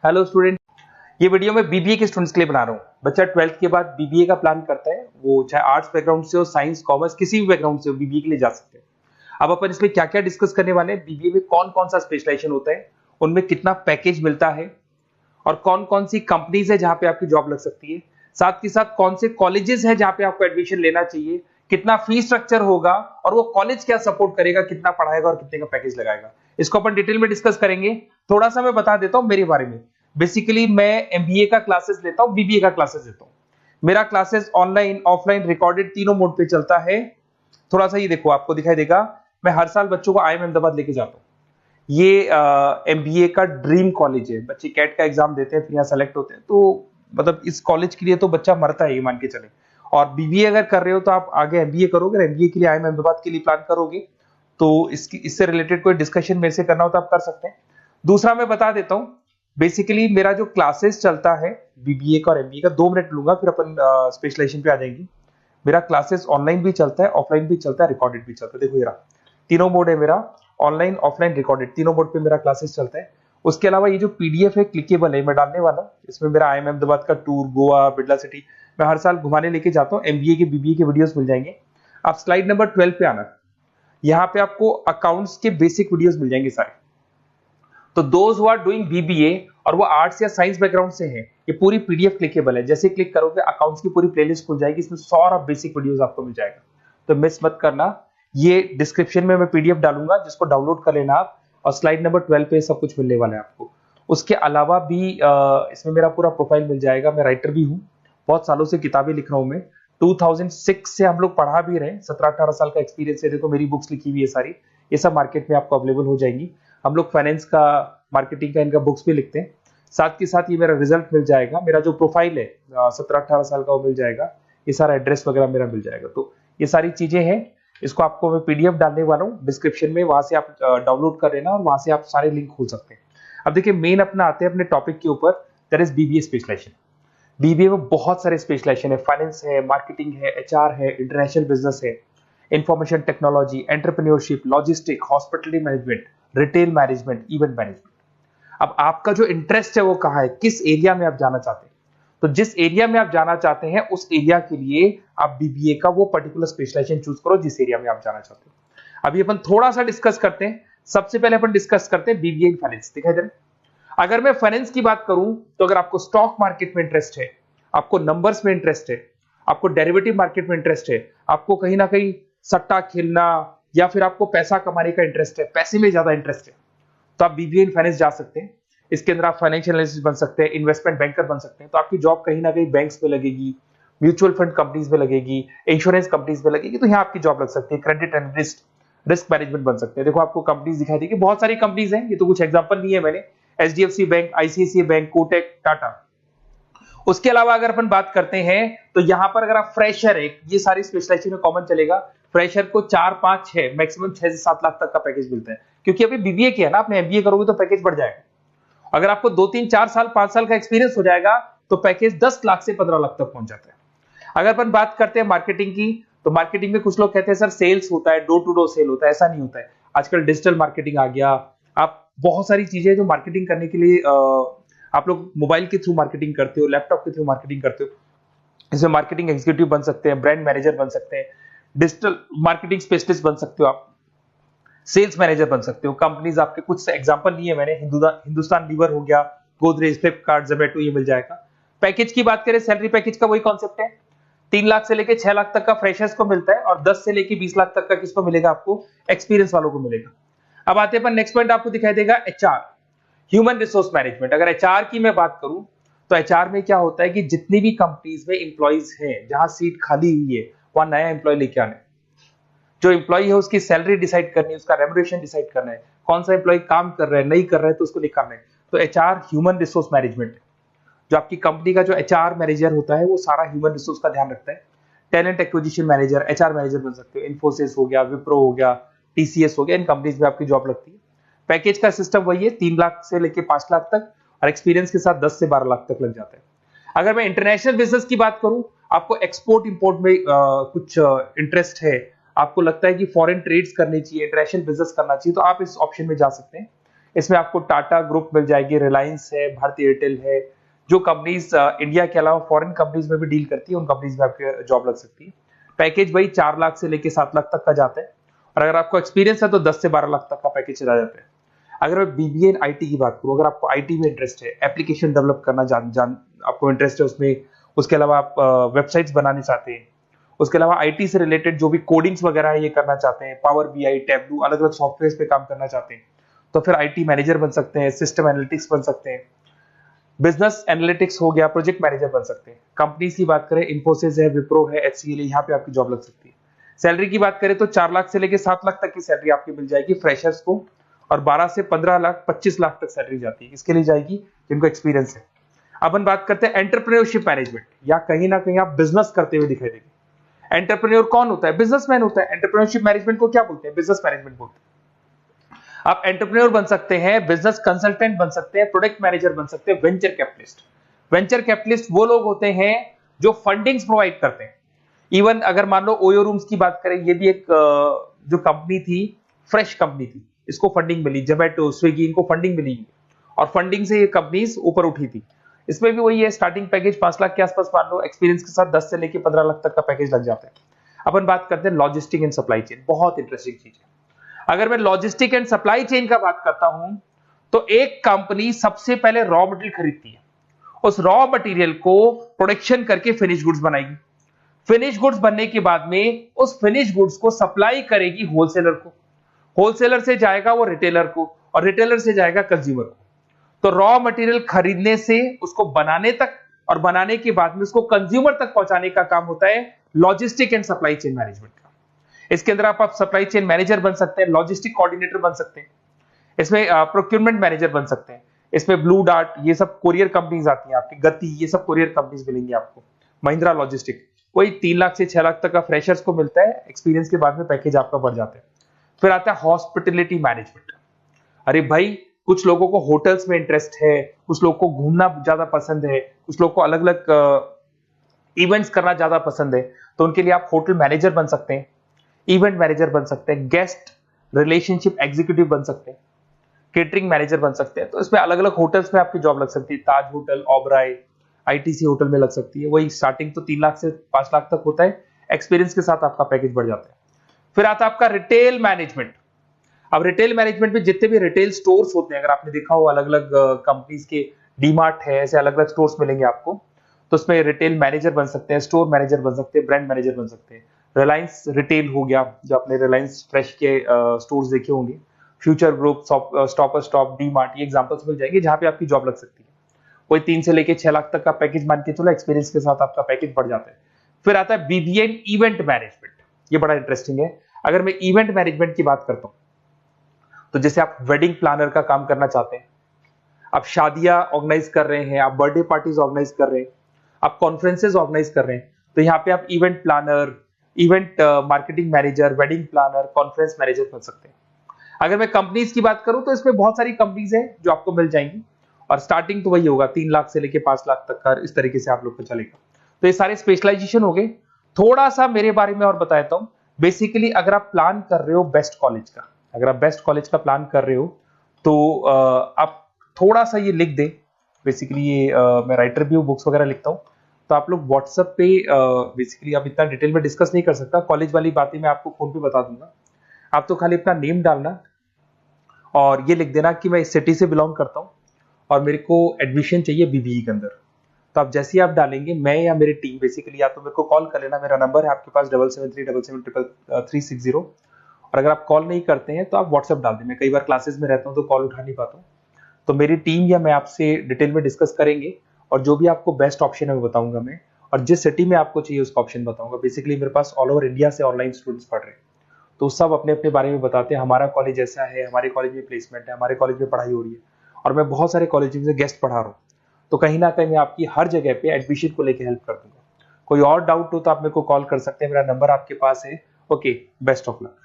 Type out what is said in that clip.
Hello student, ये video मैं BBA के स्टूडेंट्स के लिए बना रहा हूँ। बच्चा 12th के बाद बीबीए का प्लान करता है, वो चाहे आर्ट्स बैकग्राउंड से हो, साइंस, कॉमर्स, किसी भी बैकग्राउंड से हो, बीबीए के लिए जा सकते हैं। अब अपन इसमें क्या क्या डिस्कस करने वाले हैं, बीबीए में कौन कौन सा स्पेशलाइजेशन होता है, उनमें कितना पैकेज मिलता है और कौन कौन सी कंपनीज है जहां पे आपकी जॉब लग सकती है, साथ के साथ कौन से कॉलेजेस है जहां पे आपको एडमिशन लेना चाहिए, कितना फी स्ट्रक्चर होगा और वो कॉलेज क्या सपोर्ट करेगा, कितना पढ़ाएगा और कितने का पैकेज लगाएगा, इसको अपन डिटेल में डिस्कस करेंगे। थोड़ा सा मैं बता देता हूं मेरे बारे में। बेसिकली मैं एमबीए का क्लासेस लेता हूं, बीबीए का क्लासेस लेता हूं। मेरा क्लासेस ऑनलाइन, ऑफलाइन, रिकॉर्डेड तीनों मोड पे चलता है। थोड़ा सा ये देखो, आपको दिखाई देगा, मैं हर साल बच्चों को आईएम अहमदाबाद लेके जाता हूँ। ये एमबीए का ड्रीम कॉलेज है। बच्चे कैट का एग्जाम देते हैं, फिर यहाँ सेलेक्ट होते हैं, तो मतलब इस कॉलेज के लिए तो बच्चा मरता है, ये मान के चले। और बीबीए अगर कर रहे हो तो आप आगे एमबीए करोगे, एमबीए के लिए आईएम अहमदाबाद के लिए प्लान करोगे, तो इससे रिलेटेड कोई डिस्कशन मेरे से करना हो तो आप कर सकते हैं। दूसरा मैं बता देता हूँ, बेसिकली मेरा जो क्लासेस चलता है बीबीए का और एमबीए का, 2 मिनट लूंगा फिर अपन स्पेशलाइजेशन पे आ जाएंगे। मेरा क्लासेस ऑनलाइन भी चलता है, ऑफलाइन भी चलता है, रिकॉर्डेड भी चलता है। देखो ये रहा, तीनों मोड है मेरा, ऑनलाइन, ऑफलाइन, रिकॉर्डेड, तीनों मोड पे मेरा क्लासेस चलता है। उसके अलावा ये जो पीडीएफ है क्लिकेबल है, मैं डालने वाला हूँ। इसमें मेरा आईएम अहमदाबाद का टूर, गोवा, बिरला सिटी, मैं हर साल घुमाने लेके जाता हूँ। एमबीए के, बीबीए के वीडियोस मिल जाएंगे। आप स्लाइड नंबर 12 पे आना, यहाँ पे आपको अकाउंट्स के बेसिक वीडियोस मिल जाएंगे सारे। तो those who are doing BBA और वो आर्ट्स या साइंस बैकग्राउंड से हैं, ये पूरी पीडीएफ क्लिकेबल है। जैसे क्लिक करोगे अकाउंट्स की पूरी प्लेलिस्ट खुल जाएगी, इसमें सारा बेसिक वीडियोस आपको मिल जाएगा, तो मिस मत करना। ये डिस्क्रिप्शन में मैं पीडीएफ डालूंगा, जिसको डाउनलोड कर लेना आप, और स्लाइड नंबर 12 पे सब कुछ मिलने वाला है आपको। उसके अलावा भी इसमें मेरा पूरा प्रोफाइल मिल जाएगा। मैं राइटर भी हूँ, बहुत सालों से किताबें लिख रहा हूँ मैं। 2006 से हम लोग पढ़ा भी रहे, 17-18 साल का एक्सपीरियंस है। देखो मेरी बुक्स लिखी हुई है सारी, ये सब मार्केट में आपको अवेलेबल हो जाएंगी। हम लोग फाइनेंस का, मार्केटिंग का, इनका बुक्स भी लिखते हैं। साथ के साथ ये मेरा रिजल्ट मिल जाएगा, मेरा जो प्रोफाइल है 17-18 साल का वो मिल जाएगा, ये सारा एड्रेस वगैरह मेरा मिल जाएगा। तो ये सारी चीजें हैं, इसको आपको मैं पीडीएफ डालने वाला हूँ डिस्क्रिप्शन में, वहां से आप डाउनलोड कर लेना और वहां से आप सारे लिंक खोल सकते हैं। अब देखिए मेन अपना आते हैं अपने टॉपिक के ऊपर, that is BBA specialization. BBA में बहुत सारे स्पेशलाइजेशन है, फाइनेंस है, मार्केटिंग है, एचआर है, इंटरनेशनल बिजनेस है, information technology, entrepreneurship, logistic, hospitality management, retail management, event management. अब आपका जो इंटरेस्ट है वो कहाँ है, किस एरिया में आप जाना चाहते हैं, तो जिस एरिया में आप जाना चाहते हैं उस एरिया के लिए आप बीबीए का वो पर्टिकुलर स्पेशलाइजेशन चूज करो जिस एरिया में आप जाना चाहते हो। अभी अपन थोड़ा सा डिस्कस करते हैं। सबसे पहले अपन डिस्कस करते हैं बीबीए इन फाइनेंस। दिखाई दे रहा है? अगर मैं फाइनेंस की बात करूं तो अगर आपको स्टॉक मार्केट में इंटरेस्ट है, आपको नंबर्स में इंटरेस्ट है, आपको डेरिवेटिव मार्केट में इंटरेस्ट है, आपको कहीं ना कहीं सट्टा खेलना या फिर आपको पैसा कमाने का इंटरेस्ट है, पैसे में ज्यादा इंटरेस्ट है, तो आप बीबीए इन फाइनेंस जा सकते हैं। इसके अंदर आप फाइनेंशियल एनालिस्ट बन सकते हैं, इन्वेस्टमेंट बैंकर बन सकते हैं। तो आपकी जॉब कहीं ना कहीं बैंक्स में लगेगी, म्यूचुअल फंड कंपनीज में लगेगी, इंश्योरेंस कंपनीज में लगेगी, तो यहाँ आपकी जॉब लग सकती है। क्रेडिट एनालिस्ट, रिस्क मैनेजमेंट बन सकते हैं। देखो आपको कंपनीज दिखाई देगी, बहुत सारी कंपनीज हैं, ये तो कुछ एग्जांपल नहीं है मैंने, HDFC bank, ICICI bank, Kotak, Tata. उसके अलावा अगर अपन बात करते हैं तो यहाँ पर अगर आप फ्रेशर है, ये सारी स्पेशलाइजेशन में कॉमन चलेगा, फ्रेशर को 4, 5, 6, मैक्सिमम 6 से 7 लाख तक का पैकेज मिलता है। क्योंकि अभी बीबीए किया ना आपने, एमबीए करोगे तो पैकेज बढ़ जाएगा। अगर आपको 2, 3, 4 साल, 5 साल का एक्सपीरियंस हो जाएगा तो पैकेज 10 लाख से 15 लाख तक पहुंच जाता है। अगर अपन बात करते हैं मार्केटिंग की, तो मार्केटिंग में कुछ लोग कहते हैं सर सेल्स होता है, डोर टू डोर सेल होता है, ऐसा नहीं होता है। आजकल डिजिटल मार्केटिंग आ गया, आप बहुत सारी चीजें जो मार्केटिंग करने के लिए आप लोग मोबाइल के थ्रू मार्केटिंग करते हो, लैपटॉप के थ्रू मार्केटिंग करते हो। इसमें मार्केटिंग एग्जीक्यूटिव बन सकते हैं, ब्रांड मैनेजर बन सकते हैं, डिजिटल मार्केटिंग स्पेशलिस्ट बन सकते हो, आप सेल्स मैनेजर बन सकते हो। कंपनीज आपके कुछ एग्जांपल लिए मैंने, हिंदुस्तान लीवर हो गया, गोदरेज, फ्लिपकार्ट, जोमेटो, ये मिल जाएगा। पैकेज की बात करें, सैलरी पैकेज का वही कॉन्सेप्ट है, 3 लाख से लेके 6 लाख तक का फ्रेशर्स को मिलता है और 10 से लेके 20 लाख तक का किसको मिलेगा, आपको एक्सपीरियंस वालों को मिलेगा। अब आते हैं नेक्स्ट पॉइंट, आपको दिखाई देगा एचआर, ह्यूमन रिसोर्स मैनेजमेंट। अगर एचआर की मैं बात करूं तो एचआर में क्या होता है कि जितनी भी कंपनीज में इंप्लॉइज हैं, जहां सीट खाली हुई है वहां नया इंप्लॉय लेके आना है। जो इंप्लॉय है उसकी सैलरी डिसाइड करनी है, उसका रेम्युनरेशन डिसाइड करना है, कौन सा इंप्लॉय काम कर रहा है, नहीं कर रहा है तो उसको निकालना है। तो एचआर ह्यूमन रिसोर्स मैनेजमेंट है। जो आपकी कंपनी का जो एचआर मैनेजर होता है वो सारा ह्यूमन रिसोर्स का ध्यान रखता है। Talent acquisition manager, HR manager बन सकते हो। इन्फोसिस हो गया, विप्रो हो गया, टीसीएस हो गया, इन कंपनीज में आपकी जॉब लगती है। पैकेज का सिस्टम वही है, 3 लाख से लेके 5 लाख तक, और एक्सपीरियंस के साथ 10 से 12 लाख तक लग जाता है। अगर मैं इंटरनेशनल बिजनेस की बात करूं, आपको एक्सपोर्ट इंपोर्ट में कुछ इंटरेस्ट है, आपको लगता है कि फॉरेन ट्रेड्स करनी चाहिए, इंटरनेशनल बिजनेस करना चाहिए, तो आप इस ऑप्शन में जा सकते हैं। इसमें आपको टाटा ग्रुप मिल जाएगी, रिलायंस है, भारतीय एयरटेल है, जो कंपनीज इंडिया के अलावा फॉरेन कंपनीज में भी डील करती है, उन कंपनीज में आपकी जॉब लग सकती है। पैकेज भाई 4 लाख से लेके 7 लाख तक का जाता है, और अगर आपको एक्सपीरियंस है तो 10 से 12 लाख तक का पैकेज चला जाता है। अगर मैं बीबीए इन आईटी की बात करूं, अगर आपको आईटी में इंटरेस्ट है, एप्लीकेशन डेवलप करना आपको इंटरेस्ट है उसमें, उसके अलावा आप वेबसाइट्स बनाने चाहते हैं, उसके अलावा आईटी से रिलेटेड जो भी कोडिंग्स वगैरह है ये करना चाहते हैं, पावर बीआई, टैबलू, अलग अलग सॉफ्टवेयर पे काम करना चाहते हैं, तो फिर आईटी मैनेजर बन सकते हैं, सिस्टम एनालिटिक्स बन सकते हैं, बिजनेस एनालिटिक्स हो गया, प्रोजेक्ट मैनेजर बन सकते हैं। कंपनी की बात करें, इन्फोसिस है, विप्रो है, एचसीएल है, यहाँ पे आपकी जॉब लग सकती है। सैलरी की बात करें तो 4 लाख से लेकर 7 लाख तक की सैलरी आपकी मिल जाएगी फ्रेशर्स को, और 12 से 15 लाख 25 लाख तक सैलरी जाती है। इसके लिए जाएगी जिनको एक्सपीरियंस है। अब हम बात करते हैं एंटरप्रेन्योरशिप मैनेजमेंट, या कहीं ना कहीं आप बिजनेस करते हुए दिखाई देंगे। एंटरप्रेन्योर कौन होता है? बिजनेसमैन होता है। एंटरप्रेन्योरशिप मैनेजमेंट को क्या बोलते हैं? बिजनेस मैनेजमेंट बोलते हैं। आप एंटरप्रेन्योर बन सकते हैं, बिजनेस कंसल्टेंट बन सकते हैं, प्रोडक्ट मैनेजर बन सकते हैं, वेंचर कैपिटलिस्ट। वेंचर कैपिटलिस्ट वो लोग होते हैं जो फंडिंग्स प्रोवाइड करते हैं। इवन अगर मान लो ओयो रूम्स की बात करें, ये भी एक जो कंपनी थी, फ्रेश कंपनी थी, इसको फंडिंग मिली, जोमेटो, स्विगी, इनको फंडिंग मिली, और फंडिंग से ये कंपनीज ऊपर उठी थी। इसमें भी वही है, स्टार्टिंग पैकेज 5 लाख के आसपास मान लो, एक्सपीरियंस के साथ 10 से लेके 15 लाख तक का पैकेज लग जाता है। अपन बात करते हैं लॉजिस्टिक एंड सप्लाई चेन, बहुत इंटरेस्टिंग चीज है। अगर मैं लॉजिस्टिक एंड सप्लाई चेन का बात करता हूं, तो एक कंपनी सबसे पहले रॉ मटेरियल खरीदती है, उस रॉ मटेरियल को प्रोडक्शन करके फिनिश गुड्स बनाएगी। फिनिश गुड्स बनने के बाद में उस फिनिश गुड्स को सप्लाई करेगी होलसेलर को, होलसेलर से जाएगा वो रिटेलर को, और रिटेलर से जाएगा कंज्यूमर को। तो रॉ मटेरियल खरीदने से उसको बनाने तक, और बनाने के बाद में उसको कंज्यूमर तक पहुंचाने का काम होता है logistic and supply chain management का। इसके अंदर आप सप्लाई चेन मैनेजर बन सकते हैं, लॉजिस्टिक कोऑर्डिनेटर बन सकते हैं, इसमें प्रोक्योरमेंट मैनेजर बन सकते हैं, इसमें ब्लू डार्ट, ये सब कोरियर कंपनीज आती हैं आपकी, गति, ये सब कोरियर कंपनीज मिलेंगी आपको, महिंद्रा लॉजिस्टिक। कोई 3 लाख से 6 लाख तक का फ्रेशर्स को मिलता है, एक्सपीरियंस के बाद में पैकेज आपका बढ़ जाता है। फिर आता है हॉस्पिटलिटी मैनेजमेंट। अरे भाई, कुछ लोगों को होटल्स में इंटरेस्ट है, कुछ लोगों को घूमना ज्यादा पसंद है, कुछ लोगों को अलग अलग इवेंट्स करना ज्यादा पसंद है, तो उनके लिए आप होटल मैनेजर बन सकते हैं, इवेंट मैनेजर बन सकते हैं, गेस्ट रिलेशनशिप एग्जीक्यूटिव बन सकते हैं, केटरिंग मैनेजर बन सकते हैं। तो इसमें अलग अलग होटल्स में आपकी जॉब लग सकती है, ताज होटल, ओबराय, आईटीसी होटल में लग सकती है। वही स्टार्टिंग तो 3 लाख से 5 लाख तक होता है, एक्सपीरियंस के साथ आपका पैकेज बढ़ जाता है। फिर आता है आपका रिटेल मैनेजमेंट। अब रिटेल मैनेजमेंट में जितने भी रिटेल स्टोर्स होते हैं, अगर आपने देखा हो अलग अलग कंपनीज के, डीमार्ट है, ऐसे अलग अलग स्टोर्स मिलेंगे आपको, तो उसमें रिटेल मैनेजर बन सकते हैं, स्टोर मैनेजर बन सकते हैं, ब्रांड मैनेजर बन सकते हैं। रिलायंस रिटेल हो गया, जो आपने रिलायंस फ्रेश के स्टोर्स देखे होंगे, future group, stopper stop, D mart, ये एग्जांपल्स मिल जाएंगे जहां पे आपकी जॉब लग सकती है। कोई 3 से लेके 6 लाख तक का पैकेज मान के चलो, एक्सपीरियंस के साथ आपका पैकेज बढ़ जाता है। फिर आता है बीबीए इवेंट मैनेजमेंट, ये बड़ा इंटरेस्टिंग है। अगर मैं इवेंट मैनेजमेंट की बात करता हूं, तो जैसे आप वेडिंग प्लानर का काम करना चाहते हैं, आप शादियां ऑर्गेनाइज कर रहे हैं, आप बर्थडे पार्टीज ऑर्गेनाइज कर रहे हैं, आप कॉन्फ्रेंसेज ऑर्गेनाइज कर रहे हैं, तो यहाँ पे आप event planner, event marketing manager, wedding planner, conference manager बन सकते हैं। अगर मैं कंपनीज की बात करूं, तो इसमें बहुत सारी कंपनीज हैं जो आपको मिल जाएंगी, और स्टार्टिंग तो वही होगा 3 लाख से लेके 5 लाख तक का, इस तरीके से आप लोग को चलेगा। तो ये सारे स्पेशलाइजेशन हो गए। थोड़ा सा मेरे बारे में और बताता हूं। बेसिकली अगर आप प्लान कर रहे हो बेस्ट कॉलेज का, अगर आप बेस्ट कॉलेज का प्लान कर रहे हो, तो आप थोड़ा सा ये लिख दें। बेसिकली ये मैं राइटर भी हूँ, बुक्स वगैरह लिखता हूँ, तो आप लोग व्हाट्सएप पे, बेसिकली आप इतना डिटेल में डिस्कस नहीं कर सकता, कॉलेज वाली बातें मैं आपको फोन पे बता दूंगा। आप तो खाली अपना नेम डालना और ये लिख देना कि मैं इस सिटी से बिलोंग करता हूँ और मेरे को एडमिशन चाहिए बीबीए के अंदर। तो आप जैसे ही आप डालेंगे, मैं या मेरी टीम बेसिकली, या तो मेरे को कॉल कर लेना, मेरा नंबर है आपके पास 7737773360। और अगर आप कॉल नहीं करते हैं तो आप व्हाट्सएप डाल दें। मैं कई बार क्लासेस में रहता हूँ तो कॉल उठा नहीं पाता हूँ, तो मेरी टीम या मैं आपसे डिटेल में डिस्कस करेंगे, और जो भी आपको बेस्ट ऑप्शन है वो बताऊंगा मैं, और जिस सिटी में आपको चाहिए उसका ऑप्शन बताऊंगा। बेसिकली मेरे पास ऑल ओवर इंडिया से ऑनलाइन स्टूडेंट्स पढ़ रहे हैं, तो सब अपने अपने बारे में बताते हैं, हमारा कॉलेज ऐसा है, हमारे कॉलेज में प्लेसमेंट है, हमारे कॉलेज में पढ़ाई हो रही है, और मैं बहुत सारे कॉलेज में गेस्ट पढ़ा रहा हूँ। तो कहीं ना कहीं मैं आपकी हर जगह पे एडमिशन को लेकर हेल्प कर दूंगा। कोई और डाउट हो तो आप मेरे को कॉल कर सकते हैं, मेरा नंबर आपके पास है। Okay, best of luck.